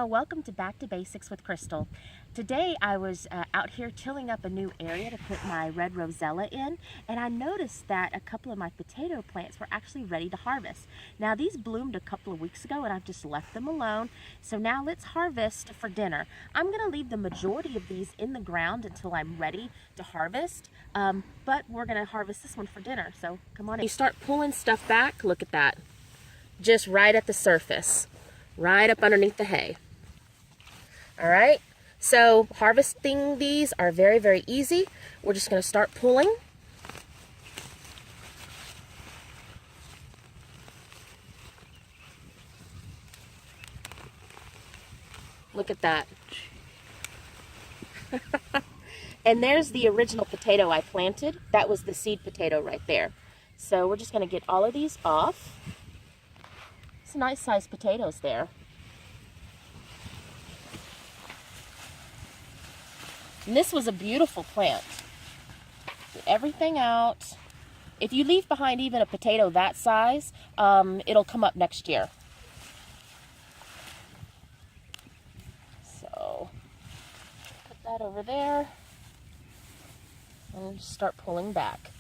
y'all, welcome to Back to Basics with Crystal. Today I was out here tilling up a new area to put my red rosella in, and I noticed that a couple of my potato plants were actually ready to harvest. Now these bloomed a couple of weeks ago and I've just left them alone, so now let's harvest for dinner. I'm going to leave the majority of these in the ground until I'm ready to harvest, but we're going to harvest this one for dinner, so come on in. You start pulling stuff back, look at that, just right at the surface. Right up underneath the hay. All right, so harvesting these are very, very easy. We're just going to start pulling. Look at that. And there's the original potato I planted. That was the seed potato right there. So we're just going to get all of these off. Some nice sized potatoes there. And this was a beautiful plant. Get everything out. If you leave behind even a potato that size, it'll come up next year. So put that over there and just start pulling back.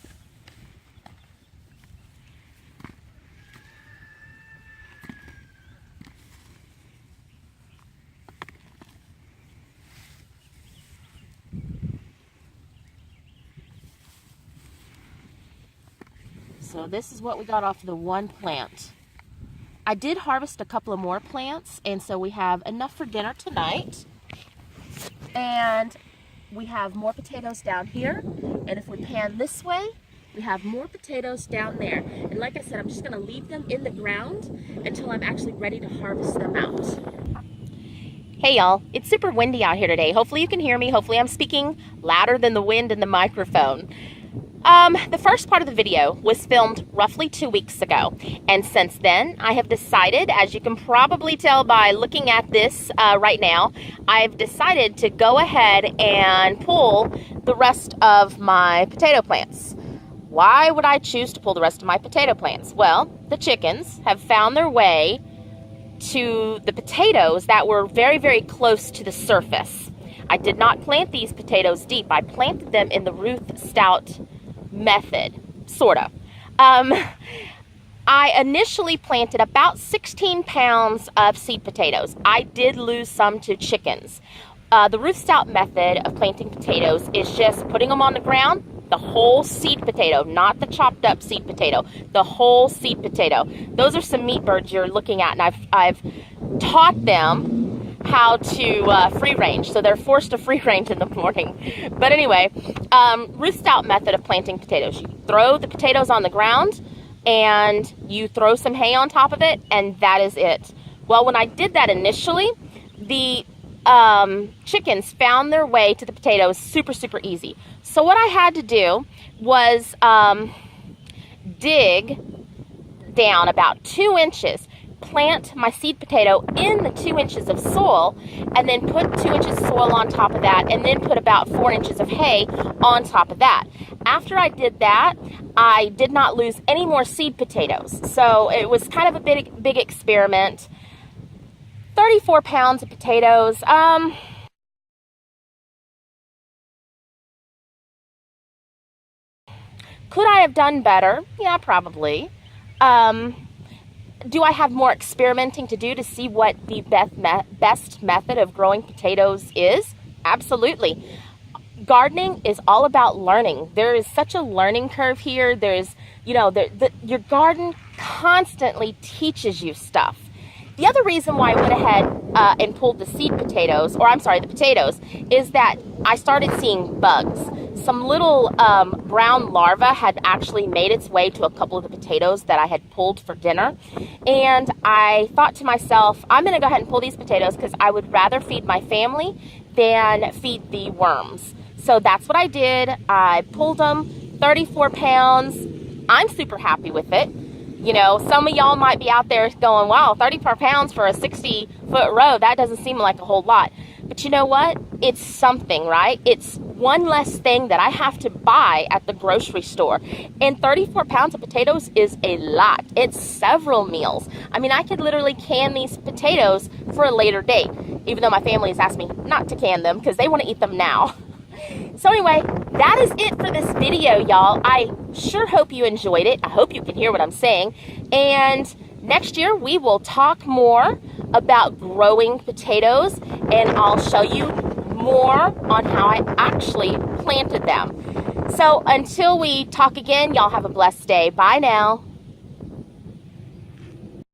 So this is what we got off the one plant. I did harvest a couple of more plants, and so we have enough for dinner tonight. And we have more potatoes down here. And if we pan this way, we have more potatoes down there. And like I said, I'm just going to leave them in the ground until I'm actually ready to harvest them out. Hey y'all, it's super windy out here today. Hopefully you can hear me. Hopefully I'm speaking louder than the wind in the microphone. The first part of the video was filmed roughly 2 weeks ago, and since then I have decided, as you can probably tell by looking at this right now, I've decided to go ahead and pull the rest of my potato plants. Why would I choose to pull the rest of my potato plants? Well, the chickens have found their way to the potatoes that were very, very close to the surface. I did not plant these potatoes deep. I planted them in the Ruth Stout Method, sort of. I initially planted about 16 pounds of seed potatoes. I did lose some to chickens. The Ruth Stout method of planting potatoes is just putting them on the ground, the whole seed potato, not the chopped up seed potato, the whole seed potato. Those are some meat birds you're looking at, and I've taught them how to free range, so they're forced to free range in the morning. But anyway, Ruth Stout method of planting potatoes. You throw the potatoes on the ground and you throw some hay on top of it, and that is it. Well, when I did that initially, the chickens found their way to the potatoes super, super easy. So what I had to do was dig down about 2 inches, plant my seed potato in the 2 inches of soil, and then put 2 inches of soil on top of that, and then put about 4 inches of hay on top of that. After I did that, I did not lose any more seed potatoes. So it was kind of a big experiment. 34 pounds of potatoes. Could I have done better? Yeah, probably. Do I have more experimenting to do to see what the best method of growing potatoes is? Absolutely. Gardening is all about learning. There is such a learning curve here. There's, your garden constantly teaches you stuff. The other reason why I went ahead and pulled the the potatoes, is that I started seeing bugs. Some little brown larva had actually made its way to a couple of the potatoes that I had pulled for dinner. And I thought to myself, I'm going to go ahead and pull these potatoes because I would rather feed my family than feed the worms. So that's what I did. I pulled them, 34 pounds. I'm super happy with it. You know, some of y'all might be out there going, wow, 34 pounds for a 60-foot row, that doesn't seem like a whole lot. But you know what? It's something, right? It's one less thing that I have to buy at the grocery store. And 34 pounds of potatoes is a lot. It's several meals. I mean, I could literally can these potatoes for a later date, even though my family has asked me not to can them because they want to eat them now. So anyway, that is it for this video, y'all. I sure hope you enjoyed it. I hope you can hear what I'm saying. And next year, we will talk more about growing potatoes, and I'll show you more on how I actually planted them. So until we talk again, y'all have a blessed day. Bye now.